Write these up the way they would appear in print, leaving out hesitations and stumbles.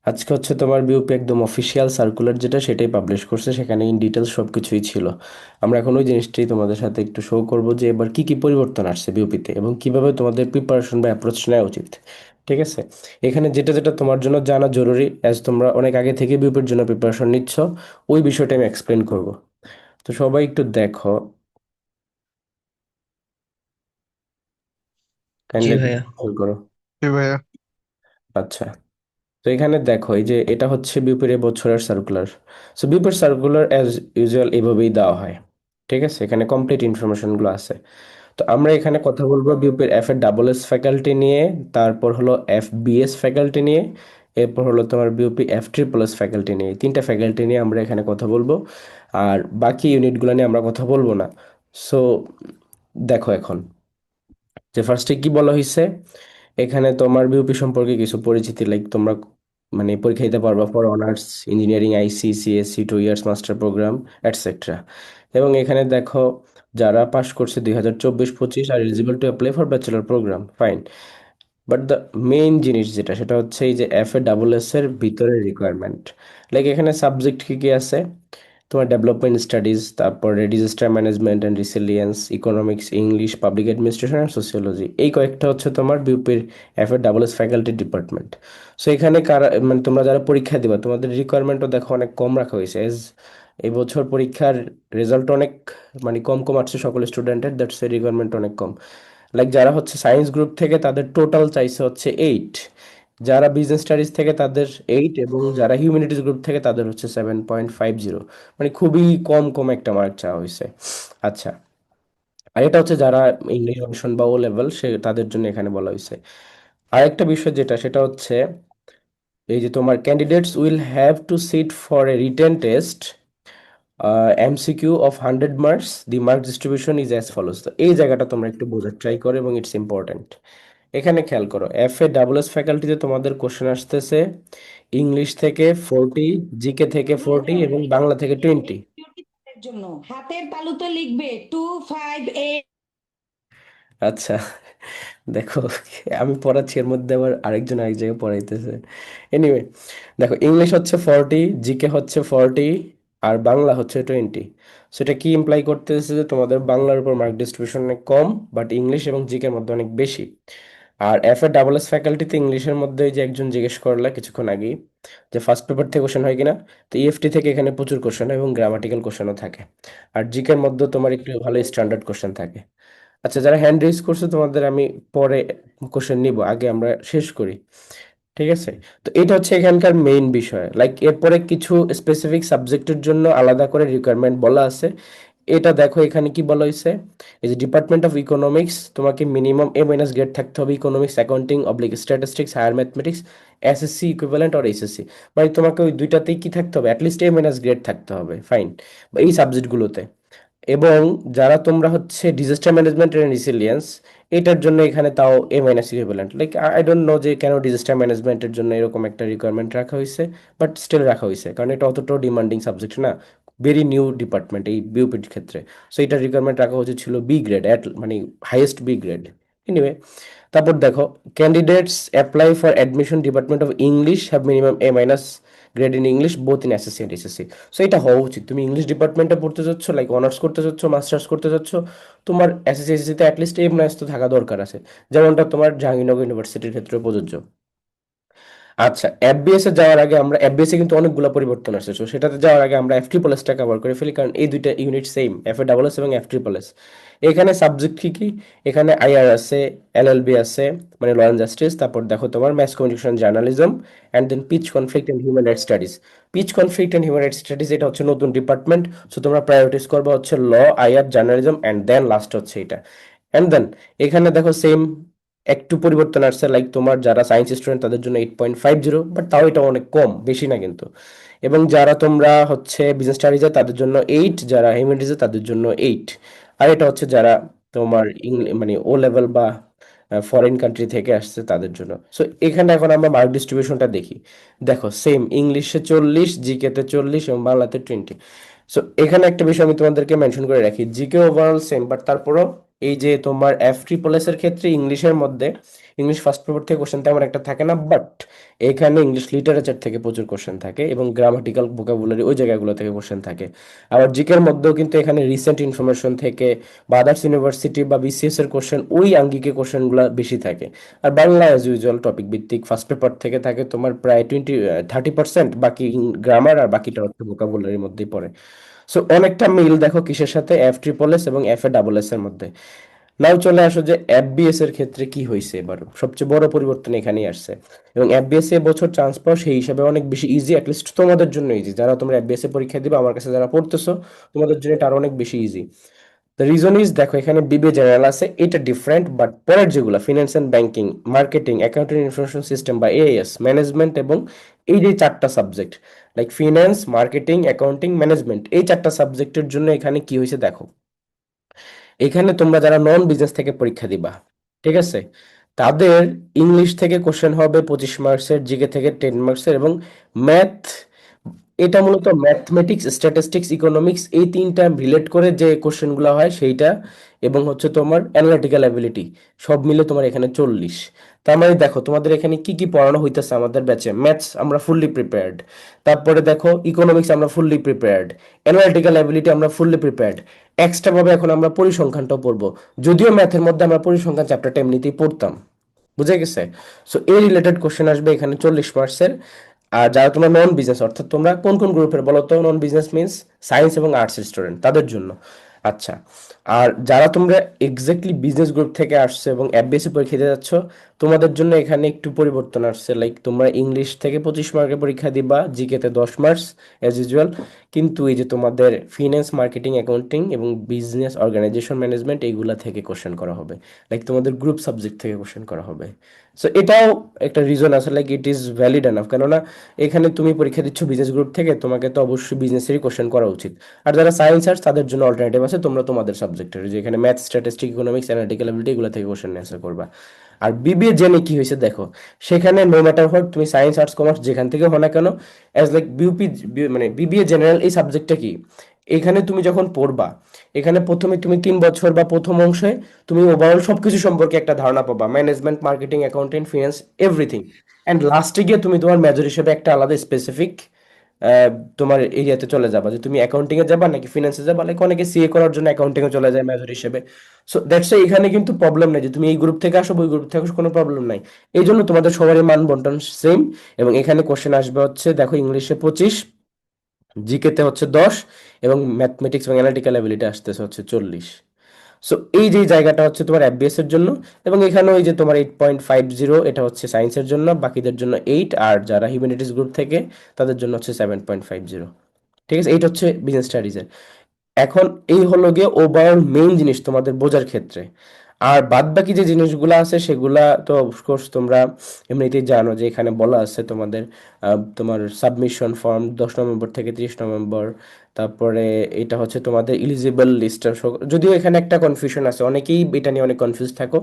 আজকে হচ্ছে তোমার বিউপি একদম অফিসিয়াল সার্কুলার যেটা সেটাই পাবলিশ করছে, সেখানে ইন ডিটেলস সবকিছুই ছিল। আমরা এখন ওই জিনিসটাই তোমাদের সাথে একটু শো করব যে এবার কি কি পরিবর্তন আসছে বিউপিতে এবং কিভাবে তোমাদের প্রিপারেশন বা অ্যাপ্রোচ নেওয়া উচিত। ঠিক আছে, এখানে যেটা যেটা তোমার জন্য জানা জরুরি, অ্যাজ তোমরা অনেক আগে থেকে বিউপির জন্য প্রিপারেশন নিচ্ছ, ওই বিষয়টা আমি এক্সপ্লেন করব। তো সবাই একটু দেখো, জি কাইন্ডলি ভাইয়া। করো। জি ভাইয়া। আচ্ছা, তো এখানে দেখো এই যে এটা হচ্ছে বিউপির এ বছরের সার্কুলার। সো বিউপির সার্কুলার অ্যাজ ইউজুয়াল এইভাবেই দেওয়া হয়। ঠিক আছে, এখানে কমপ্লিট ইনফরমেশনগুলো আছে। তো আমরা এখানে কথা বলবো বিউপির F A double S faculty নিয়ে, তারপর হলো এফ বিএস ফ্যাকাল্টি নিয়ে, এরপর হলো তোমার BUP F triple S faculty নিয়ে। এই তিনটা ফ্যাকাল্টি নিয়ে আমরা এখানে কথা বলবো, আর বাকি ইউনিটগুলো নিয়ে আমরা কথা বলবো না। সো দেখো এখন যে ফার্স্টে কি বলা হয়েছে, এখানে তোমার বিউপি সম্পর্কে কিছু পরিচিতি, লাইক তোমরা মানে পরীক্ষা দিতে পারবা for honours engineering IC CSC 2 years master programme etcetera. এবং এখানে দেখো যারা পাশ করছে 2024-25 আর eligible to apply for bachelor programme, fine. But the main জিনিস যেটা সেটা হচ্ছে এই যে এফ এ ডাবল এস এর ভিতরে রিকোয়ারমেন্ট। লাইক এখানে সাবজেক্ট কি কি আছে, তোমার ডেভেলপমেন্ট স্টাডিজ, তারপরে disaster management and resilience, economics, English, public administration and sociology, এই কয়েকটা হচ্ছে তোমার বিউপির F A double S faculty department. So এখানে কারা মানে তোমরা যারা পরীক্ষা দিবা তোমাদের রিকোয়ারমেন্টও দেখো অনেক কম রাখা হয়েছে, এজ এই বছর পরীক্ষার রেজাল্ট অনেক মানে কম কম আসছে সকল স্টুডেন্টের, দ্যাটস এ রিকোয়ারমেন্ট অনেক কম। লাইক যারা হচ্ছে সায়েন্স গ্রুপ থেকে তাদের টোটাল চাইছে হচ্ছে 8, যারা বিজনেস স্টাডিজ থেকে তাদের 8, এবং যারা হিউম্যানিটিজ গ্রুপ থেকে তাদের হচ্ছে 7.50। মানে খুবই কম কম একটা মার্ক চাওয়া হয়েছে। আচ্ছা, আর এটা হচ্ছে যারা ইংলিশ অনশন বা ও লেভেল সে তাদের জন্য এখানে বলা হয়েছে। আরেকটা বিষয় যেটা সেটা হচ্ছে এই যে তোমার candidates will have to sit for a written test, MCQ of 100 marks, the mark distribution is as follows. তো এই জায়গাটা তোমরা একটু বোঝার ট্রাই করো এবং ইটস ইম্পর্ট্যান্ট। এখানে খেয়াল করো, এফ এ ডাবল এস ফ্যাকাল্টিতে তোমাদের কোশ্চেন আসতেছে ইংলিশ থেকে 40, জিকে থেকে 40 এবং বাংলা থেকে 20। এর জন্য হাতের তালুতে লিখবে 258। আচ্ছা, দেখো আমি পড়াচ্ছি এর মধ্যে আবার আরেকজন আরেক জায়গায় পড়াইতেছে। এনিওয়ে, দেখো ইংলিশ হচ্ছে 40, জিকে হচ্ছে 40, আর বাংলা হচ্ছে 20। সেটা কি ইমপ্লাই করতেছে যে তোমাদের বাংলার উপর মার্ক ডিস্ট্রিবিউশন অনেক কম, বাট ইংলিশ এবং জিকের মধ্যে অনেক বেশি। আর এফ এ ডাবল এস ফ্যাকাল্টিতে ইংলিশের মধ্যে ওই যে একজন জিজ্ঞেস করলা কিছুক্ষণ আগেই যে ফার্স্ট পেপার থেকে কোশ্চেন হয় কিনা, তো ইএফটি থেকে এখানে প্রচুর কোশ্চেন হয় এবং গ্রামাটিক্যাল কোশ্চেনও থাকে। আর জিকের মধ্যে তোমার একটু ভালো স্ট্যান্ডার্ড কোশ্চেন থাকে। আচ্ছা, যারা হ্যান্ড রেজ করছে তোমাদের আমি পরে কোশ্চেন নিব, আগে আমরা শেষ করি। ঠিক আছে, তো এটা হচ্ছে এখানকার মেইন বিষয়। লাইক এরপরে কিছু স্পেসিফিক সাবজেক্টের জন্য আলাদা করে রিকোয়ারমেন্ট বলা আছে। এটা দেখো এখানে কি বলা হয়েছে, এই যে ডিপার্টমেন্ট অফ ইকোনমিক্স তোমাকে মিনিমাম এ মাইনাস গ্রেড থাকতে হবে ইকোনমিক্স, অ্যাকাউন্টিং অবলিক statistics, higher mathematics, SSC equivalent আর এইচএসসি। মানে তোমাকে ওই দুইটাতেই কি থাকতে হবে, অ্যাটলিস্ট এ মাইনাস গ্রেড থাকতে হবে, ফাইন, এই সাবজেক্টগুলোতে। এবং যারা তোমরা হচ্ছে ডিজাস্টার ম্যানেজমেন্ট এন্ড রিসিলিয়েন্স, এটার জন্য এখানে তাও A minus equivalent. Like I don't know যে কেন ডিজাস্টার ম্যানেজমেন্টের জন্য এরকম একটা রিকোয়ারমেন্ট রাখা হয়েছে, বাট স্টিল রাখা হয়েছে কারণ এটা অতটাও ডিমান্ডিং সাবজেক্ট না, ভেরি নিউ ডিপার্টমেন্ট এই বিউপির ক্ষেত্রে। সো এটার রিকোয়ারমেন্ট রাখা উচিত ছিল বি গ্রেড, অ্যাট মানে হাইয়েস্ট বি গ্রেড। এনিওয়ে, তারপর দেখো candidates apply for admission department of English have minimum A minus grade in English both in SSC and SSC. So এটা হওয়া উচিত, তুমি ইংলিশ ডিপার্টমেন্টে পড়তে যাচ্ছ, লাইক অনার্স করতে যাচ্ছ, মাস্টার্স করতে যাচ্ছ, তোমার এসএসসি এসএসসিতে অ্যাটলিস্ট এ মাইনাস তো থাকা দরকার আছে, যেমনটা তোমার জাহাঙ্গীরনগর ইউনিভার্সিটির ক্ষেত্রে প্রযোজ্য। আচ্ছা, এফবিএস এ যাওয়ার আগে আমরা এফবিএস এ কিন্তু অনেকগুলো পরিবর্তন আসছে, তো সেটাতে যাওয়ার আগে আমরা এফ ট্রিপল এসটা কভার করে ফেলি, কারণ এই দুইটা unit same, F A double S এবং এফ ট্রিপল এস। এখানে সাবজেক্ট কি কি, এখানে আইআর আছে, এলএলবি আছে মানে ল অ্যান্ড জাস্টিস, তারপর দেখো তোমার mass communication journalism, and then peace conflict and human rights studies. Peace conflict and human rights studies এটা হচ্ছে নতুন ডিপার্টমেন্ট। সো তোমরা প্রায়োরিটিস করবে হচ্ছে law, IR, journalism, and then last হচ্ছে এটা। অ্যান্ড দেন এখানে দেখো সেম একটু পরিবর্তন আসছে, লাইক তোমার যারা সায়েন্স স্টুডেন্ট তাদের জন্য 8.50, বাট তাও এটা অনেক কম, বেশি না কিন্তু। এবং যারা তোমরা হচ্ছে বিজনেস স্টাডিজে তাদের জন্য 8, যারা হিউম্যানিটিজে তাদের জন্য 8। আর এটা হচ্ছে যারা তোমার মানে ও লেভেল বা ফরেন কান্ট্রি থেকে আসছে তাদের জন্য। সো এখানে এখন আমরা মার্ক ডিস্ট্রিবিউশনটা দেখি। দেখো সেম, ইংলিশে 40, জিকেতে 40 এবং বাংলাতে 20। সো এখানে একটা বিষয় আমি তোমাদেরকে মেনশন করে রাখি, জিকে ওভারঅল সেম, বাট তারপরও এই যে তোমার এফ ট্রিপল এস এর ক্ষেত্রে ইংলিশের মধ্যে ইংলিশ ফার্স্ট পেপার থেকে কোশ্চেন তেমন একটা থাকে না, বাট এখানে ইংলিশ লিটারেচার থেকে প্রচুর কোশ্চেন থাকে এবং গ্রামাটিক্যাল ভোকাবুলারি ওই জায়গাগুলো থেকে কোশ্চেন থাকে। আবার জিকের মধ্যেও কিন্তু এখানে রিসেন্ট ইনফরমেশন থেকে বা আদার্স ইউনিভার্সিটি বা বিসিএস এর কোশ্চেন ওই আঙ্গিকে কোশ্চেনগুলো বেশি থাকে। আর বাংলা অ্যাজ ইউজুয়াল টপিক ভিত্তিক ফার্স্ট পেপার থেকে থাকে তোমার প্রায় 30%, বাকি গ্রামার আর বাকিটা হচ্ছে ভোকাবুলারির মধ্যেই পড়ে। সো অনেকটা মিল দেখো কিসের সাথে, এফ ট্রিপল এস এবং এফ এ ডাবল এস এর মধ্যে। নাও চলে আসো যে এফবিএস এর ক্ষেত্রে কি হয়েছে, এবার সবচেয়ে বড় পরিবর্তন এখানেই আসছে। এবং এফবিএস এ বছর চান্স পাও সেই হিসাবে অনেক বেশি ইজি, অ্যাটলিস্ট তোমাদের জন্য ইজি, যারা তোমরা এফবিএস এ পরীক্ষা দিবে আমার কাছে যারা পড়তেছো, তোমাদের জন্য এটা আরো অনেক বেশি ইজি। দ্য রিজন ইজ দেখো এখানে বিবিএ জেনারেল আছে, এটা ডিফারেন্ট, বাট পরের যেগুলো finance and banking, marketing, accounting information system বা এএস, ম্যানেজমেন্ট এবং এই যে চারটা subject like finance, marketing, accounting, management, এই চারটা সাবজেক্টের জন্য এখানে কি হয়েছে দেখো, এখানে তোমরা যারা নন বিজনেস থেকে পরীক্ষা দিবা, ঠিক আছে, তাদের ইংলিশ থেকে কোশ্চেন হবে 25 মার্কসের, জিকে থেকে 10 মার্কসের, এবং ম্যাথ, এটা মূলত ম্যাথমেটিক্স, স্ট্যাটিস্টিক্স, ইকোনমিক্স এই তিনটা রিলেট করে যে কোশ্চেনগুলো হয় সেইটা, এবং হচ্ছে তোমার অ্যানালিটিক্যাল অ্যাবিলিটি, সব মিলে তোমার এখানে 40। তার মানে দেখো তোমাদের এখানে কি কি পড়ানো হইতেছে আমাদের ব্যাচে, ম্যাথস আমরা ফুললি প্রিপেয়ার্ড, তারপরে দেখো ইকোনমিক্স আমরা ফুললি প্রিপেয়ার্ড, অ্যানালিটিক্যাল অ্যাবিলিটি আমরা ফুললি প্রিপেয়ার্ড, এক্সট্রা ভাবে এখন আমরা পরিসংখ্যানটাও পড়বো, যদিও ম্যাথের মধ্যে আমরা পরিসংখ্যান চ্যাপ্টারটা এমনিতেই পড়তাম, বুঝে গেছে। সো এই রিলেটেড কোশ্চেন আসবে এখানে 40 মার্কসের। আর যারা তোমরা নন বিজনেস, অর্থাৎ তোমরা কোন কোন গ্রুপের বলো তো, নন বিজনেস মিন্স সায়েন্স এবং আর্টস স্টুডেন্ট, তাদের জন্য। আচ্ছা, আর যারা তোমরা এক্স্যাক্টলি বিজনেস গ্রুপ থেকে আসছো এবং এফবিএসসি পরীক্ষা দিতে যাচ্ছ, তোমাদের জন্য এখানে একটু পরিবর্তন আসছে, লাইক তোমরা ইংলিশ থেকে 25 মার্কের পরীক্ষা দিবা, জিকে তে 10 মার্কস অ্যাজ ইউজুয়াল, কিন্তু এই যে তোমাদের ফিন্যান্স, মার্কেটিং, অ্যাকাউন্টিং এবং বিজনেস অর্গানাইজেশন ম্যানেজমেন্ট এইগুলা থেকে কোশ্চেন করা হবে, লাইক তোমাদের গ্রুপ সাবজেক্ট থেকে কোশ্চেন করা হবে। সো এটাও একটা রিজন আছে, like it is valid enough, কেননা এখানে তুমি পরীক্ষা দিচ্ছ বিজনেস গ্রুপ থেকে, তোমাকে তো অবশ্যই বিজনেসেরই কোশ্চেন করা উচিত। আর যারা সায়েন্স আর্টস তাদের জন্য অল্টারনেটিভ আছে, তোমরা তোমাদের সাবজেক্টের যে এখানে math, statistic, economics, analytical ability এগুলো থেকে কোশ্চেন অ্যান্সার করবা। আর বিবিএ জেনে কি হয়েছে দেখো, সেখানে নো ম্যাটার হোয়াট তুমি সায়েন্স, আর্টস, কমার্স যেখান থেকে হো না কেন, অ্যাজ লাইক বিউপি, মানে বিবিএ জেনারেল এই সাবজেক্টটা কি, এখানে তুমি যখন পড়বা, এখানে প্রথমে তুমি 3 বছর বা প্রথম অংশে তুমি ওভারঅল সবকিছু সম্পর্কে একটা ধারণা পাবা, management, marketing, accounting, finance, everything. And লাস্টে গিয়ে তুমি তোমার মেজর হিসেবে একটা আলাদা স্পেসিফিক তোমার এরিয়াতে চলে যাবা, যে তুমি অ্যাকাউন্টিং এ যাবা নাকি ফিনান্সে যাবা, লাইক অনেকে সিএ করার জন্য অ্যাকাউন্টিং এ চলে যায় মেজর হিসেবে। সো দ্যাটস এখানে কিন্তু প্রবলেম নাই যে তুমি এই গ্রুপ থেকে আসো ওই গ্রুপ থেকে আসো, কোনো প্রবলেম নাই। এই জন্য তোমাদের সবারই মান বন্টন সেম। এবং এখানে কোশ্চেন আসবে হচ্ছে দেখো ইংলিশে 25, জিকে তে হচ্ছে 10, এবং ম্যাথমেটিক্স এবং অ্যানালিটিক্যাল অ্যাবিলিটি আসতেছে হচ্ছে 40। সো এই যে জায়গাটা হচ্ছে তোমার এফবিএস এর জন্য, এবং এখানে ওই যে তোমার 8.50 এটা হচ্ছে সায়েন্সের জন্য, বাকিদের জন্য 8, আর যারা হিউম্যানিটিস গ্রুপ থেকে তাদের জন্য হচ্ছে 7.50। ঠিক আছে, এইটা হচ্ছে বিজনেস স্টাডিজের। এখন এই হলো গিয়ে ওভারঅল মেইন জিনিস তোমাদের বোঝার ক্ষেত্রে। আর বাদ বাকি যে জিনিসগুলো আছে সেগুলা তো অফকোর্স তোমরা এমনিতেই জানো, যে এখানে বলা আছে তোমাদের তোমার সাবমিশন ফর্ম 10 নভেম্বর থেকে 30 নভেম্বর, তারপরে এটা হচ্ছে তোমাদের ইলিজিবল লিস্ট। যদিও এখানে একটা কনফিউশন আছে, অনেকেই এটা নিয়ে অনেক কনফিউজ থাকো,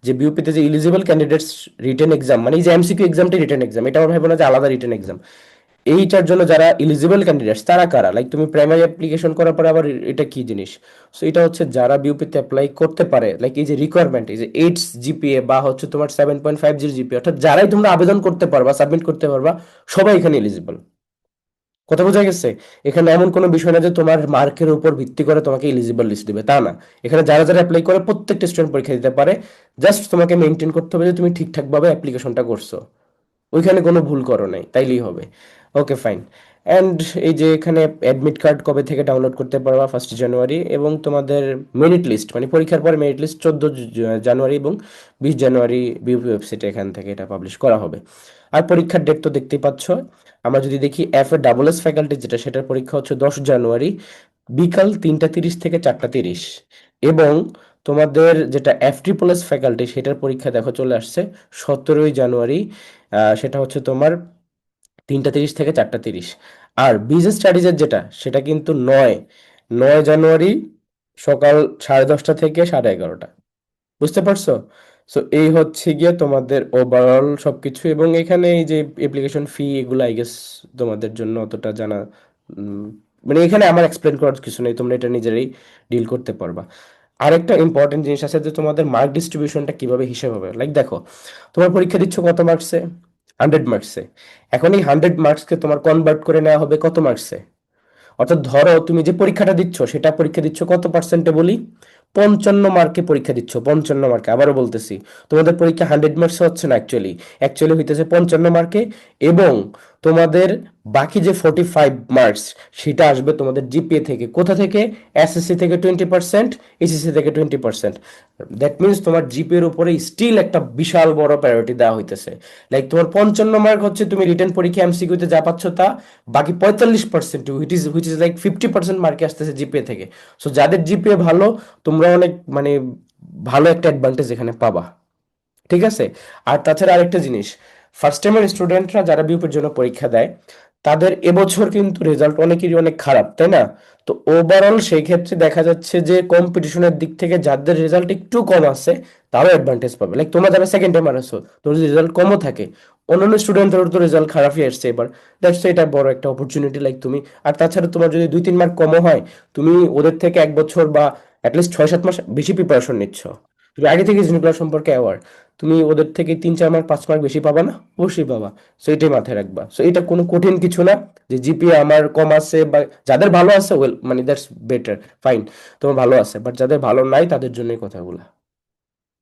যে বিউপিতে যে ইলিজিবল ক্যান্ডিডেটস রিটেন এক্সাম, মানে এই যে এমসিকিউ এক্সামটি রিটেন এক্সাম, এটা আমার ভাবো না যে আলাদা রিটেন এক্সাম। এইটার জন্য যারা এলিজিবল ক্যান্ডিডেটস তারা কারা, লাইক তুমি প্রাইমারি অ্যাপ্লিকেশন করার পরে আবার এটা কি জিনিস। সো এটা হচ্ছে যারা বিউপিতে অ্যাপ্লাই করতে পারে, লাইক এই যে রিকোয়ারমেন্ট, এই যে 8 জিপিএ বা হচ্ছে তোমার 7.50 জিপিএ, অর্থাৎ যারাই তোমরা আবেদন করতে পারবা, সাবমিট করতে পারবা, সবাই এখানে এলিজিবল। কথা বোঝা গেছে? এখানে এমন কোনো বিষয় না যে তোমার মার্কের উপর ভিত্তি করে তোমাকে এলিজিবল লিস্ট দিবে, তা না। এখানে যারা যারা অ্যাপ্লাই করে প্রত্যেকটা স্টুডেন্ট পরীক্ষা দিতে পারে, জাস্ট তোমাকে মেনটেন করতে হবে যে তুমি ঠিকঠাক ভাবে অ্যাপ্লিকেশনটা করছো, ওইখানে কোনো ভুল করো নাই, তাইলেই হবে। Okay fine. অ্যান্ড এই যে এখানে অ্যাডমিট কার্ড কবে থেকে ডাউনলোড করতে পারবা, 1 জানুয়ারি, এবং তোমাদের মেরিট লিস্ট মানে পরীক্ষার পরে মেরিট লিস্ট 14 জানুয়ারি এবং 20 জানুয়ারি বিউপি ওয়েবসাইটে এখান থেকে এটা পাবলিশ করা হবে। আর পরীক্ষার ডেট তো দেখতেই পাচ্ছ, আমরা যদি দেখি F A double S faculty যেটা, সেটার পরীক্ষা হচ্ছে 10 জানুয়ারি বিকাল 3টা 30 থেকে 4টা 30। এবং তোমাদের যেটা এফ ট্রিপল এস ফ্যাকাল্টি সেটার পরীক্ষা দেখো চলে আসছে 17ই জানুয়ারি, সেটা হচ্ছে তোমার 3টা 30 থেকে 4টা 30। আর বিজনেস স্টাডিজের যেটা সেটা কিন্তু 9জানুয়ারি সকাল 10:30 থেকে 11:30। বুঝতে পারছো? সো এই হচ্ছে গিয়ে তোমাদের ওভারঅল সবকিছু, এবং এখানে এই যে অ্যাপ্লিকেশন ফি এগুলো আই গেস তোমাদের জন্য অতটা জানা, উম, মানে এখানে আমার এক্সপ্লেন করার কিছু নেই, তোমরা এটা নিজেরাই ডিল করতে পারবা। আরেকটা ইম্পর্টেন্ট জিনিস আছে যে তোমাদের মার্ক ডিস্ট্রিবিউশনটা কিভাবে হিসেব হবে। লাইক দেখো, তোমার পরীক্ষা দিচ্ছ কত মার্কসে? 100 মার্কসে। এখন এই 100 মার্কসকে তোমার কনভার্ট করে নেওয়া হবে কত মার্কসে? অর্থাৎ ধরো তুমি যে পরীক্ষাটা দিচ্ছ সেটা পরীক্ষা দিচ্ছ কত পার্সেন্টে বলি? 55 মার্কে পরীক্ষা দিচ্ছ, 55 মার্কে। আবারও বলতেছি, তোমাদের পরীক্ষা 100 মার্কস হচ্ছে না, অ্যাকচুয়ালি অ্যাকচুয়ালি হইতেছে 55 মার্কে। এবং তোমাদের বাকি যে 45 মার্কস, সেটা আসবে তোমাদের জিপিএ থেকে। কোথা থেকে? এসএসসি থেকে 20%, এইচএসসি থেকে 20%। দ্যাট মিনস তোমার জিপিএর উপরে স্টিল একটা বিশাল বড় প্রায়োরিটি দেওয়া হইতেছে। লাইক তোমার 55 মার্ক হচ্ছে তুমি রিটেন পরীক্ষা এমসিকিউতে যা পাচ্ছ তা, বাকি 45% হুইচ ইজ লাইক 50% মার্কে আসতেছে জিপিএ থেকে। সো যাদের জিপিএ ভালো, তোমরা অনেক মানে ভালো একটা অ্যাডভান্টেজ এখানে পাবা। ঠিক আছে? আর তাছাড়া আরেকটা জিনিস, ফার্স্ট টাইমের স্টুডেন্টরা যারা বিউপির জন্য পরীক্ষা দেয়, তাদের এবছর কিন্তু রেজাল্ট অনেকেরই অনেক খারাপ, তাই না? তো ওভারঅল সেই ক্ষেত্রে দেখা যাচ্ছে যে কম্পিটিশনের দিক থেকে যাদের রেজাল্ট একটু কম আছে, তারাও অ্যাডভান্টেজ পাবে। লাইক তোমরা যারা সেকেন্ড টাইমার আছো, তোর যদি রেজাল্ট কমও থাকে, অন্যান্য স্টুডেন্টদের তো রেজাল্ট খারাপই আসছে এবার, দ্যাটস এটা বড় একটা অপরচুনিটি। লাইক তুমি, আর তাছাড়া তোমার যদি 2-3 মার্ক কমও হয়, তুমি ওদের থেকে 1 বছর বা অ্যাটলিস্ট 6-7 মাস বেশি প্রিপারেশন নিচ্ছ। তুমি আগে থেকে জিনিসগুলো সম্পর্কে অ্যাওয়ার, তুমি ওদের থেকে 3-4 মার্ক 5 মার্ক বেশি পাবা না? অবশ্যই পাবা। সো এটাই মাথায় রাখবা। সো এটা কোনো কঠিন কিছু না যে জিপিএ আমার কম আছে, বা যাদের ভালো আছে ওয়েল মানে দ্যাটস বেটার, ফাইন, তোমার ভালো আছে। বাট যাদের ভালো নাই তাদের জন্যই কথাগুলো।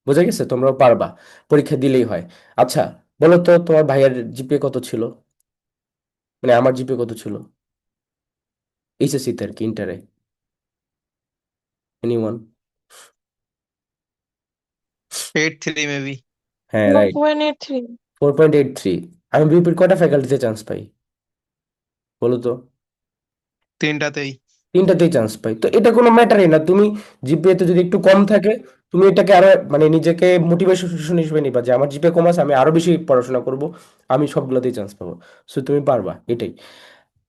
বুঝে গেছে? তোমরাও পারবা, পরীক্ষা দিলেই হয়। আচ্ছা, বলো তো তোমার ভাইয়ের জিপিএ কত ছিল? মানে আমার জিপিএ কত ছিল এইচএসসি তে আর কি, ইন্টারে? এনিওয়ান? 8.3 মেবি। হ্যাঁ, four right. Point eight three 4.83। আমি বিউপির কয়টা ফ্যাকাল্টিতে চান্স পাই বলো তো? তিনটাতেই। তিনটাতেই চান্স পাই। তো এটা কোনো ম্যাটারই না। তুমি জিপিএ তে যদি একটু কম থাকে, তুমি এটাকে আরো মানে নিজেকে মোটিভেশন হিসেবে নিবা যে আমার জিপিএ কম আছে, আমি আরো বেশি পড়াশোনা করব, আমি সবগুলোতেই চান্স পাবো। সো তুমি পারবা, এটাই।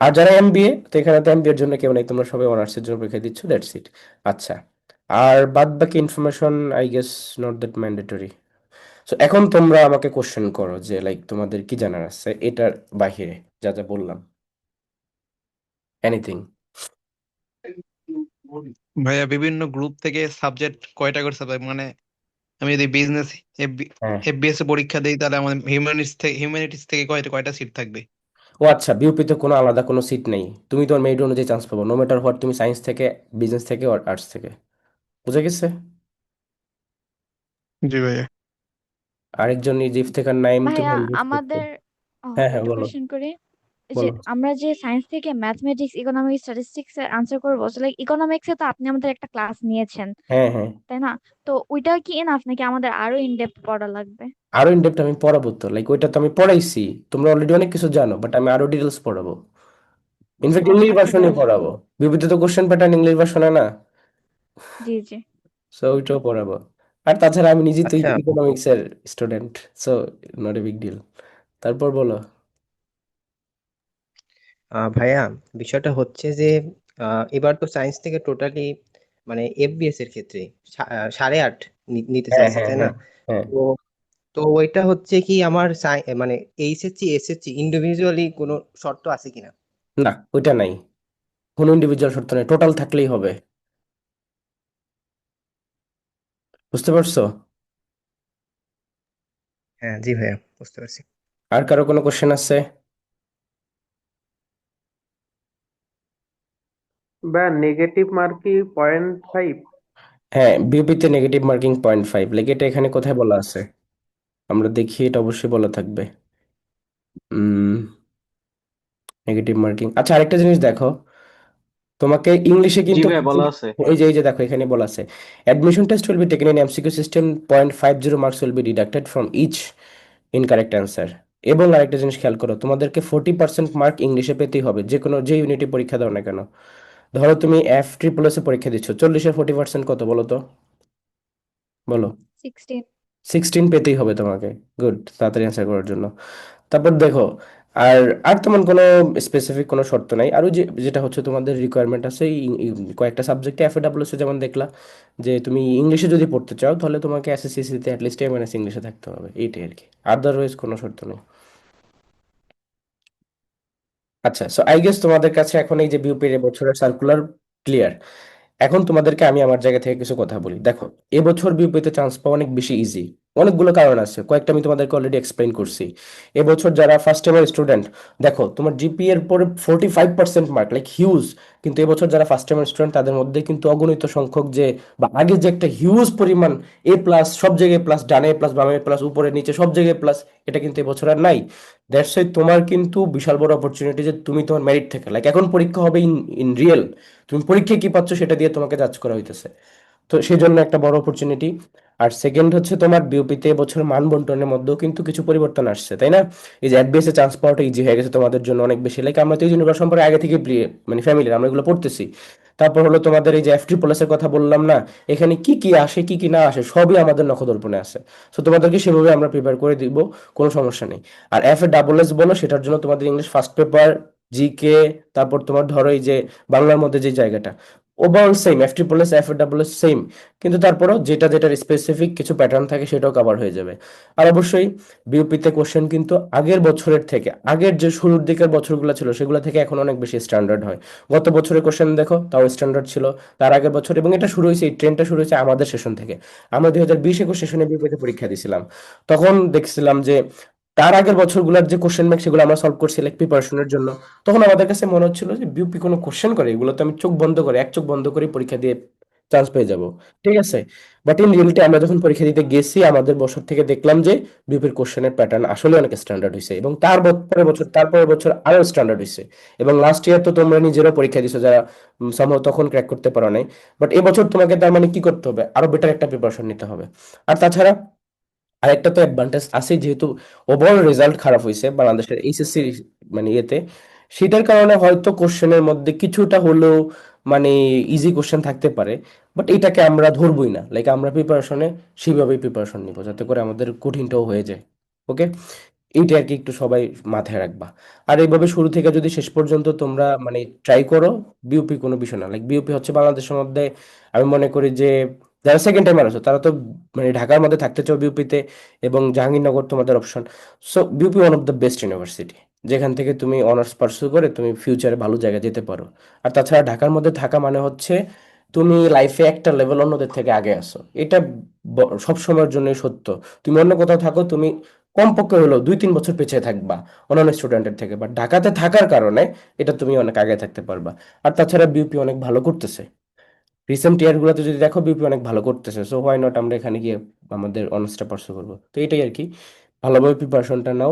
আর যারা এমবিএ, তো এখানে তো এমবিএ এর জন্য কেউ নাই, তোমরা সবাই অনার্সের জন্য পরীক্ষা দিচ্ছ, দ্যাটস ইট। আচ্ছা, আর বাদ বাকি information I guess not that mandatory. So এখন তোমরা আমাকে কোশ্চেন করো যে লাইক তোমাদের কি জানার আছে এটার বাহিরে, যা যা বললাম, এনিথিং। ভাইয়া বিভিন্ন গ্রুপ থেকে সাবজেক্ট কয়টা করে সাবজেক্ট, মানে আমি যদি বিজনেস হ্যাঁ। এফবিএস এ পরীক্ষা দিই তাহলে আমাদের হিউম্যানিটিস থেকে কয়টা কয়টা সিট থাকবে? ও আচ্ছা, বিউপিতে কোনো আলাদা কোনো সিট নেই, তুমি তোমার মেরিট অনুযায়ী চান্স পাবো, নো ম্যাটার হোয়াট, তুমি সায়েন্স থেকে, বিজনেস থেকে, আর আর্টস থেকে। বুঝে গেছে? জি ভাইয়া। আরেকজন ইফতেখার নাইম, তুমি ভাইয়া ইনভাইট করছো। আমাদের হ্যাঁ হ্যাঁ, একটা বলো কোয়েশ্চেন করি যে বলো। আমরা যে সায়েন্স থেকে ম্যাথমেটিক্স ইকোনমিক্স স্ট্যাটিস্টিক্স এর আনসার করবো, লাইক ইকোনমিক্স এ তো আপনি আমাদের একটা ক্লাস নিয়েছেন, হ্যাঁ হ্যাঁ, তাই না? তো ওইটা কি এনাফ নাকি আমাদের আরো ইন ডেপথ পড়া লাগবে? আরো ইনডেপথ আমি পড়াবো তো, লাইক ওইটা তো আমি পড়াইছি, তোমরা অলরেডি অনেক কিছু জানো, বাট আমি আরো ডিটেলস পড়াবো। ইনফ্যাক্ট ও ইংলিশ আচ্ছা ভার্সনই তাহলে পড়াবো। বিউপিতে তো কোশ্চেন প্যাটার্ন ইংলিশ ভার্সনে না, জি জি। সো ওইটাও পড়াবো। আর তাছাড়া আমি নিজেই তো আচ্ছা ইকোনমিক্স এর student, so not a big deal. তারপর বলো। ভাইয়া, বিষয়টা হচ্ছে যে এবার তো সায়েন্স থেকে টোটালি মানে এফবিএস এর ক্ষেত্রে 8.5 নিতে হ্যাঁ চাইছে, হ্যাঁ তাই না? হ্যাঁ হ্যাঁ। তো তো ওইটা হচ্ছে কি আমার মানে এইচএসসি এসএসসি ইন্ডিভিজুয়ালি কোনো শর্ত আছে কিনা? না, ওইটা নাই, কোনো ইন্ডিভিজুয়াল শর্ত নেই, টোটাল থাকলেই হবে। বুঝতে পারছো? হ্যাঁ জি ভাইয়া, বুঝতে পারছি। আর কারো কোনো কোশ্চেন আছে? বা নেগেটিভ মার্ক কি 0.5? হ্যাঁ, বিউপিতে নেগেটিভ মার্কিং 0.5, লেগে এটা এখানে কোথায় বলা আছে? আমরা দেখি, এটা অবশ্যই বলা থাকবে। নেগেটিভ মার্কিং, আচ্ছা আরেকটা জিনিস দেখো, তোমাকে ইংলিশে জি কিন্তু, ভাই, বলা আছে। এই যে দেখো এখানে বলা আছে, admission test will be taken in MCQ system, 0.50 marks will be deducted from each incorrect answer. এবং আরেকটা জিনিস খেয়াল করো, তোমাদেরকে 40% মার্ক ইংলিশে পেতেই হবে, যে কোনো যে ইউনিটে পরীক্ষা দাও না কেন। ধরো তুমি এফ ট্রিপল এস এ পরীক্ষা দিচ্ছ, 40-এর 40% কত বলো তো? বলো। 16। 16 পেতেই হবে তোমাকে। গুড, তাড়াতাড়ি অ্যান্সার করার জন্য। তারপর দেখো, আর আর তেমন কোনো স্পেসিফিক কোনো শর্ত নাই। আর ওই যে যেটা হচ্ছে তোমাদের রিকোয়ারমেন্ট আছে কয়েকটা সাবজেক্টে এফএডাব্লিউএস এ, যেমন দেখলা যে তুমি ইংলিশে যদি পড়তে চাও তাহলে তোমাকে এসএসসি তে অ্যাটলিস্ট এমএনএস ইংলিশে থাকতে হবে, এইটাই আর কি। আদারওয়াইজ কোনো শর্ত নেই। আচ্ছা, সো আই গেস তোমাদের কাছে এখন এই যে বিউপির বছরের সার্কুলার ক্লিয়ার। এখন তোমাদেরকে আমি আমার জায়গা থেকে কিছু কথা বলি। দেখো, এবছর বিউপিতে চান্স পাওয়া অনেক বেশি ইজি। অনেকগুলো কারণ আছে, কয়েকটা আমি তোমাদেরকে অলরেডি এক্সপ্লেইন করছি। এবছর যারা ফার্স্ট ইয়ারের স্টুডেন্ট, দেখো তোমার জিপিএ এর পরে 45% মার্ক, লাইক হিউজ। কিন্তু এবছর যারা ফার্স্ট ইয়ারের স্টুডেন্ট তাদের মধ্যে কিন্তু অগণিত সংখ্যক যে, বা আগে যে একটা হিউজ পরিমাণ এ প্লাস, সব জায়গায় প্লাস, ডানে প্লাস, বামে প্লাস, উপরে নিচে সব জায়গায় প্লাস, এটা কিন্তু এবছর আর নাই। দ্যাটস ওয়াই তোমার কিন্তু বিশাল বড় অপরচুনিটি যে তুমি তোমার মেরিট থেকে, লাইক এখন পরীক্ষা হবে ইন ইন রিয়েল, তুমি পরীক্ষায় কি পাচ্ছ সেটা দিয়ে তোমাকে জাজ করা হইতেছে। তো সেই জন্য একটা বড় অপরচুনিটি। আর সেকেন্ড হচ্ছে তোমার বিওপিতে এবছর মান বন্টনের মধ্যেও কিন্তু কিছু পরিবর্তন আসছে, তাই না? এই যে অ্যাডবিএসে চান্স পাওয়াটা ইজি হয়ে গেছে তোমাদের জন্য অনেক বেশি, লাইক আমরা তো এই ইউনিভার্স সম্পর্কে আগে থেকে মানে ফ্যামিলির, আমরা এগুলো পড়তেছি। তারপর হলো তোমাদের এই যে এফ ট্রিপল এর কথা বললাম না, এখানে কি কি আসে কি কি না আসে সবই আমাদের নখদর্পণে আছে। তো তোমাদেরকে সেভাবে আমরা প্রিপেয়ার করে দিব, কোনো সমস্যা নেই। আর এফ এ ডাবল এস বলো, সেটার জন্য তোমাদের ইংলিশ ফার্স্ট পেপার, জিকে, তারপর তোমার ধরো এই যে বাংলার মধ্যে যে জায়গাটা, overall same, F triple S F double S same. কিন্তু তারপরেও যেটা যেটার স্পেসিফিক কিছু প্যাটার্ন থাকে সেটাও কভার হয়ে যাবে। আর অবশ্যই বিউপিতে কোশ্চেন কিন্তু আগের বছরের থেকে, আগের যে শুরুর দিকের বছরগুলো ছিল সেগুলো থেকে এখন অনেক বেশি স্ট্যান্ডার্ড হয়। গত বছরের কোশ্চেন দেখো, তাও স্ট্যান্ডার্ড ছিল। তার আগের বছর, এবং এটা শুরু হয়েছে, এই ট্রেন্ডটা শুরু হয়েছে আমাদের সেশন থেকে। আমরা 2020-21 সেশনে বিউপিতে পরীক্ষা দিয়েছিলাম, তখন দেখছিলাম যে তার আগের বছরগুলোর যে কোশ্চেন ব্যাংক সেগুলো আমরা সলভ করছি লাইক প্রিপারেশনের জন্য। তখন আমাদের কাছে মনে হচ্ছিল যে বিউপি কোনো কোশ্চেন করে, এগুলো তো আমি চোখ বন্ধ করে, এক চোখ বন্ধ করে পরীক্ষা দিয়ে চান্স পেয়ে যাব, ঠিক আছে? বাট ইন রিয়েলিটি আমরা যখন পরীক্ষা দিতে গেছি আমাদের বছর থেকে দেখলাম যে বিউপির কোশ্চেনের প্যাটার্ন আসলে অনেক স্ট্যান্ডার্ড হয়েছে, এবং পরের বছর, তারপরের বছর আরো স্ট্যান্ডার্ড হয়েছে। এবং লাস্ট ইয়ার তো তোমরা নিজেরাও পরীক্ষা দিছো যারা সম্ভবত তখন ক্র্যাক করতে পারো নাই। বাট এবছর তোমাকে তার মানে কি করতে হবে, আরো বেটার একটা প্রিপারেশন নিতে হবে। আর তাছাড়া আরেকটা তো অ্যাডভান্টেজ আছে, যেহেতু ওভারঅল রেজাল্ট খারাপ হয়েছে বাংলাদেশের এইচএসসি, মানে ইয়েতে, সেটার কারণে হয়তো কোশ্চেনের মধ্যে কিছুটা হলেও মানে ইজি কোশ্চেন থাকতে পারে। বাট এটাকে আমরা ধরবই না, লাইক আমরা প্রিপারেশনে সেইভাবেই প্রিপারেশন নিব যাতে করে আমাদের কঠিনটাও হয়ে যায়। ওকে, এইটা আর কি একটু সবাই মাথায় রাখবা। আর এইভাবে শুরু থেকে যদি শেষ পর্যন্ত তোমরা মানে ট্রাই করো, বিউপি কোনো বিষয় না। লাইক বিউপি হচ্ছে বাংলাদেশের মধ্যে, আমি মনে করি যে যারা সেকেন্ড টাইমার আছো তারা তো মানে ঢাকার মধ্যে থাকতে চাও বিউপিতে, এবং জাহাঙ্গীরনগর তোমাদের option. So BUP one of the best university, যেখান থেকে তুমি অনার্স পার্সু করে তুমি ফিউচারে ভালো জায়গায় যেতে পারো। আর তাছাড়া ঢাকার মধ্যে থাকা মানে হচ্ছে তুমি লাইফে একটা লেভেল অন্যদের থেকে আগে আসো, এটা সব সময়ের জন্যই সত্য। তুমি অন্য কোথাও থাকো, তুমি কমপক্ষে হলো 2-3 বছর পিছিয়ে থাকবা অন্যান্য স্টুডেন্টের থেকে, বাট ঢাকাতে থাকার কারণে এটা তুমি অনেক আগে থাকতে পারবা। আর তাছাড়া বিউপি অনেক ভালো করতেছে, রিসেন্ট ইয়ার গুলোতে যদি দেখো বিউপি অনেক ভালো করতেছে। সো হোয়াই নট আমরা এখানে গিয়ে আমাদের অনার্সটা পার্সু করবো। তো এটাই আর কি, ভালোভাবে প্রিপারেশনটা নাও,